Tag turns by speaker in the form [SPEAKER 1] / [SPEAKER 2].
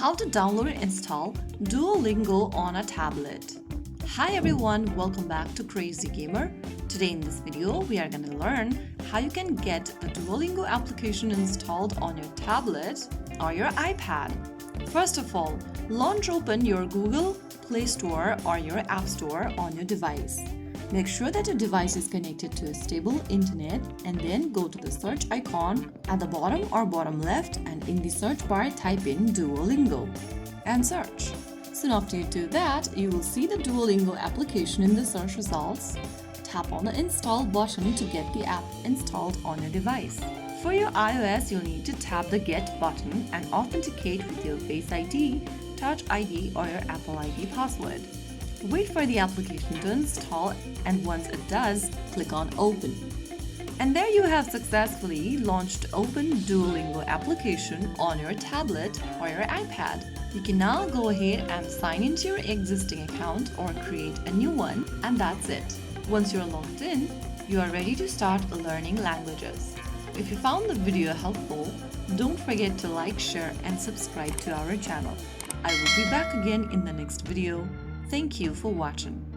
[SPEAKER 1] How to download and install Duolingo on a tablet. Hi everyone, welcome back to Crazy Gamer. Today in this video, we are going to learn how you can get the Duolingo application installed on your tablet or your iPad. First of all, launch open your Google Play Store or your App Store on your device. Make sure that your device is connected to a stable internet and then go to the search icon at the bottom or bottom left and in the search bar type in Duolingo and search. Soon after you do that, you will see the Duolingo application in the search results. Tap on the install button to get the app installed on your device. For your iOS, you'll need to tap the Get button and authenticate with your Face ID, Touch ID or your Apple ID password. Wait for the application to install and once it does, click on Open. And there you have successfully launched Open Duolingo application on your tablet or your iPad. You can now go ahead and sign into your existing account or create a new one, and that's it. Once you're logged in, you are ready to start learning languages. If you found the video helpful, don't forget to like, share and subscribe to our channel. I will be back again in the next video. Thank you for watching.